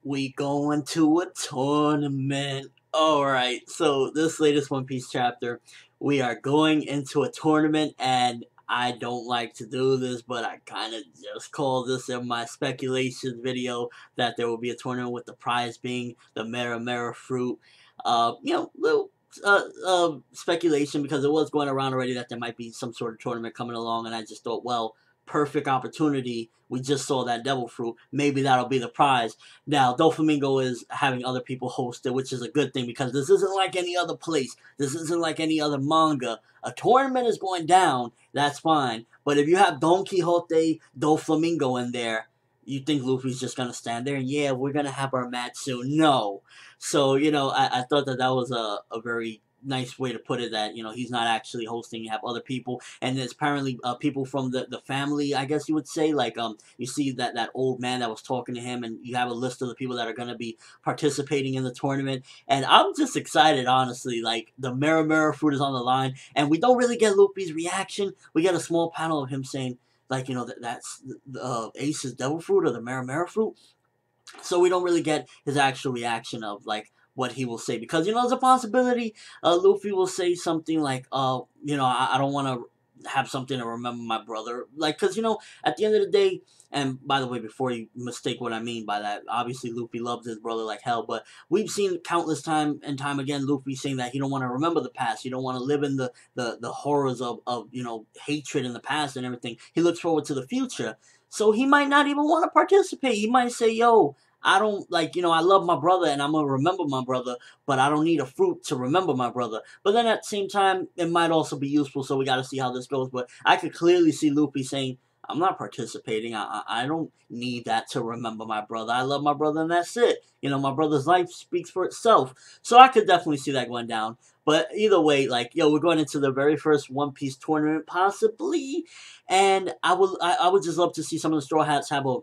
We going to a tournament. Alright, so this latest One Piece chapter, we are going into a tournament, and I don't like to do this, but I kind of just called this in my speculation video that there will be a tournament with the prize being the Mera fruit. Little speculation because it was going around already that there might be some sort of tournament coming along, and I just thought, well, perfect opportunity. We just saw that devil fruit. Maybe that'll be the prize. Now, Doflamingo is having other people host it, which is a good thing because this isn't like any other place. This isn't like any other manga. A tournament is going down, that's fine. But if you have Don Quixote, Doflamingo in there, you think Luffy's just gonna stand there and yeah, we're gonna have our match soon? No. So I thought that was a very nice way to put it, that he's not actually hosting. You have other people, and there's apparently people from the family, I guess you would say. Like you see that old man that was talking to him, and you have a list of the people that are going to be participating in the tournament. And I'm just excited, honestly. Like, the Mera fruit is on the line, and we don't really get Luffy's reaction. We get a small panel of him saying, like, that's Ace's devil fruit or the Mera fruit. So we don't really get his actual reaction of, like, what he will say, because there's a possibility Luffy will say something like, I don't want to have something to remember my brother, like, because at the end of the day. And by the way, before you mistake what I mean by that, obviously Luffy loves his brother like hell, but we've seen countless time and time again Luffy saying that he don't want to remember the past. He don't want to live in the horrors of hatred in the past and everything. He looks forward to the future. So he might not even want to participate. He might say, yo, I don't, like, I love my brother and I'm going to remember my brother, but I don't need a fruit to remember my brother. But then at the same time, it might also be useful, so we got to see how this goes. But I could clearly see Luffy saying, I'm not participating. I don't need that to remember my brother. I love my brother and that's it. My brother's life speaks for itself. So I could definitely see that going down. But either way, like, we're going into the very first One Piece tournament, possibly. And I would just love to see some of the Straw Hats have a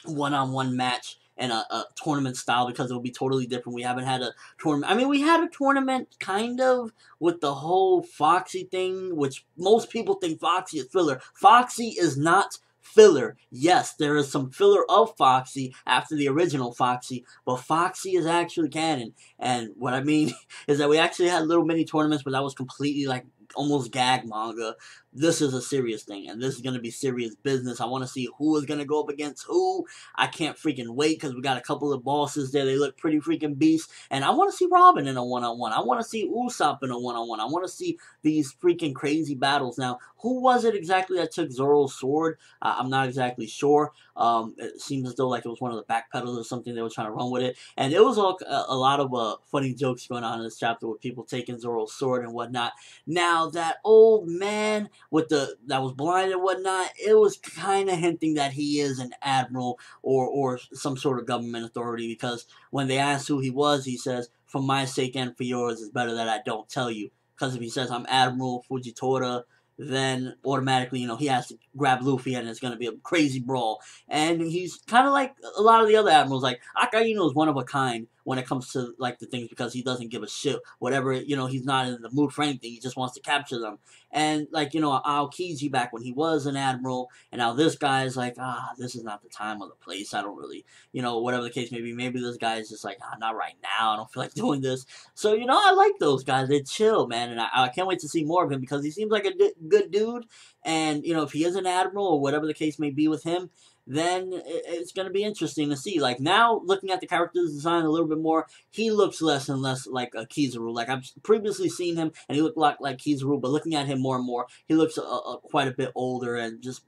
one-on-one match and a tournament style, because it'll be totally different. We haven't had a tournament. I mean, we had a tournament kind of with the whole Foxy thing, which most people think Foxy is filler. Foxy is not filler. Yes, there is some filler of Foxy after the original Foxy, but Foxy is actually canon. And what I mean is that we actually had little mini tournaments, but that was completely like almost gag manga. This is a serious thing, and this is going to be serious business. I want to see who is going to go up against who. I can't freaking wait, because we got a couple of bosses there. They look pretty freaking beast, and I want to see Robin in a one-on-one. I want to see Usopp in a one-on-one. I want to see these freaking crazy battles. Now, who was it exactly that took Zoro's sword? I'm not exactly sure. It seems as though like it was one of the backpedals or something. They were trying to run with it, and it was all a lot of funny jokes going on in this chapter with people taking Zoro's sword and whatnot. Now, that old man with that was blind and whatnot, it was kind of hinting that he is an admiral or some sort of government authority, because when they asked who he was, he says, for my sake and for yours, it's better that I don't tell you. Because if he says, I'm Admiral Fujitora, then automatically, he has to grab Luffy, and it's going to be a crazy brawl. And he's kind of like a lot of the other admirals. Like, Akainu is one of a kind when it comes to, like, the things, because he doesn't give a shit. Whatever, he's not in the mood for anything. He just wants to capture them. And, like, Aokiji back when he was an admiral, and now this guy is like, this is not the time or the place. I don't really, whatever the case may be. Maybe this guy is just like, not right now. I don't feel like doing this. So, I like those guys. They're chill, man. And I can't wait to see more of him, because he seems like a good dude. And, if he is an admiral or whatever the case may be with him, then it's going to be interesting to see. Like, now, looking at the character's design a little bit more, he looks less and less like a Kizaru. Like, I've previously seen him, and he looked like Kizaru, but looking at him more and more, he looks quite a bit older and just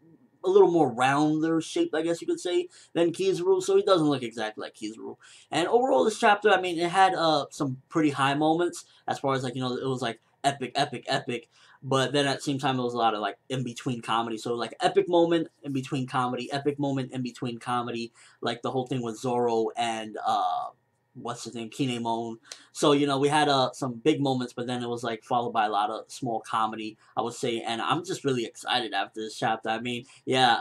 a little more rounder shaped, I guess you could say, than Kizaru, so he doesn't look exactly like Kizaru. And overall, this chapter, I mean, it had some pretty high moments, as far as, like, it was, like, epic, epic, epic. But then at the same time, it was a lot of, like, in-between comedy. So, like, epic moment, in-between comedy, epic moment, in-between comedy. Like, the whole thing with Zoro and, what's his name, Kinemon. So, we had some big moments, but then it was, like, followed by a lot of small comedy, I would say. And I'm just really excited after this chapter. I mean, yeah,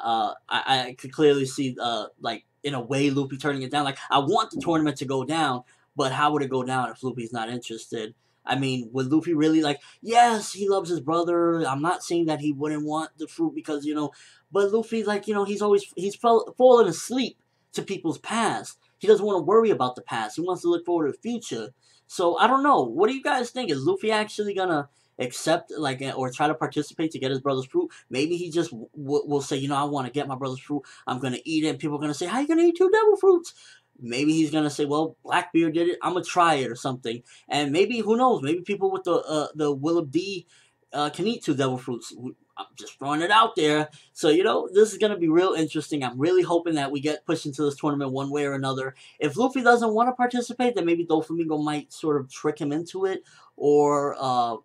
I could clearly see, like, in a way, Luffy turning it down. Like, I want the tournament to go down, but how would it go down if Luffy's not interested? I mean, would Luffy really, like, yes, he loves his brother. I'm not saying that he wouldn't want the fruit because, but Luffy, like, he's fallen asleep to people's past. He doesn't want to worry about the past. He wants to look forward to the future. So I don't know. What do you guys think? Is Luffy actually gonna accept, like, or try to participate to get his brother's fruit? Maybe he just will say, you know, I want to get my brother's fruit. I'm gonna eat it. And people are gonna say, how you gonna eat 2 devil fruits? Maybe he's gonna say, well, Blackbeard did it. I'm gonna try it or something. And maybe, who knows? Maybe people with the will of D can eat 2 devil fruits. I'm just throwing it out there. So, you know, this is going to be real interesting. I'm really hoping that we get pushed into this tournament one way or another. If Luffy doesn't want to participate, then maybe Doflamingo might sort of trick him into it, or,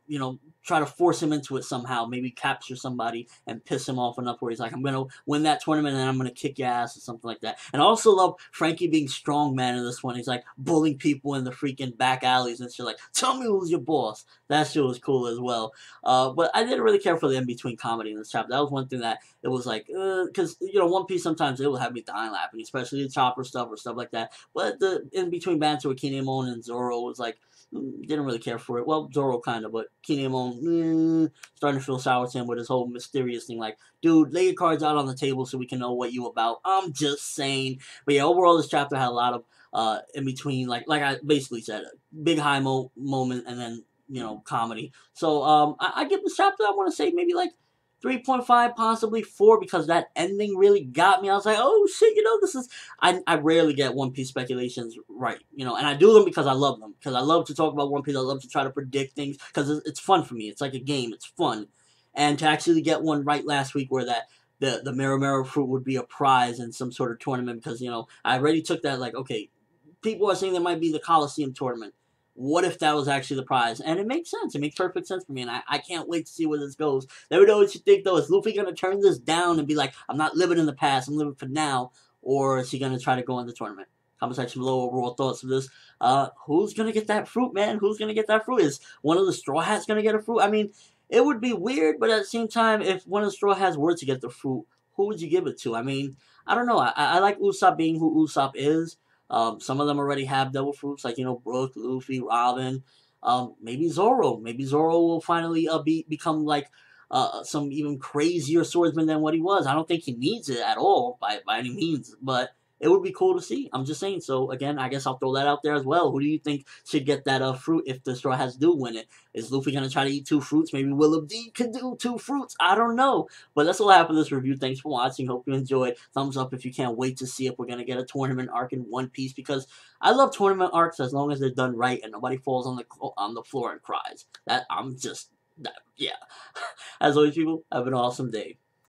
you know, try to force him into it somehow. Maybe capture somebody and piss him off enough where he's like, I'm going to win that tournament and I'm going to kick your ass or something like that. And I also love Frankie being strongman in this one. He's like bullying people in the freaking back alleys and shit, like, tell me who's your boss. That shit was cool as well. But I didn't really care for the in-between comedy in this chapter. That was one thing that it was like, because, you know, One Piece sometimes it will have me dying laughing, especially the Chopper stuff or stuff like that. But the in-between banter with Kinemon and Zoro was like, didn't really care for it. Well, Zoro kind of, but Kinemon, starting to feel sour to him with his whole mysterious thing. Like, dude, lay your cards out on the table so we can know what you about. I'm just saying. But yeah, overall, this chapter had a lot of in between, like I basically said, a big high moment and then, you know, comedy. So I give this chapter, I want to say maybe like 3.5, possibly 4, because that ending really got me. I was like, oh shit, you know, this is, I rarely get One Piece speculations right, you know, and I do them because I love them, because I love to talk about One Piece. I love to try to predict things because it's fun for me. It's like a game. It's fun. And to actually get one right last week where that the Mero fruit would be a prize in some sort of tournament, because, you know, I already took that, like, okay, people are saying there might be the Coliseum tournament. What if that was actually the prize? And it makes sense. It makes perfect sense for me, and I can't wait to see where this goes. Let me know what you think, though. Is Luffy going to turn this down and be like, I'm not living in the past, I'm living for now? Or is he going to try to go in the tournament? Comment section below overall thoughts of this. Who's going to get that fruit, man? Who's going to get that fruit? Is one of the Straw Hats going to get a fruit? I mean, it would be weird, but at the same time, if one of the Straw Hats were to get the fruit, who would you give it to? I mean, I don't know. I like Usopp being who Usopp is. Some of them already have devil fruits, like, you know, Brook, Luffy, Robin. Maybe Zoro. Maybe Zoro will finally become like some even crazier swordsman than what he was. I don't think he needs it at all by any means, but it would be cool to see. I'm just saying. So again, I guess I'll throw that out there as well. Who do you think should get that fruit if the Straw Hats do win it? Is Luffy gonna try to eat 2 fruits? Maybe Will of D could do 2 fruits. I don't know. But that's all I have for this review. Thanks for watching. Hope you enjoyed. Thumbs up if you can't wait to see if we're gonna get a tournament arc in One Piece, because I love tournament arcs as long as they're done right and nobody falls on the floor and cries. That I'm just that, yeah. As always, people, have an awesome day.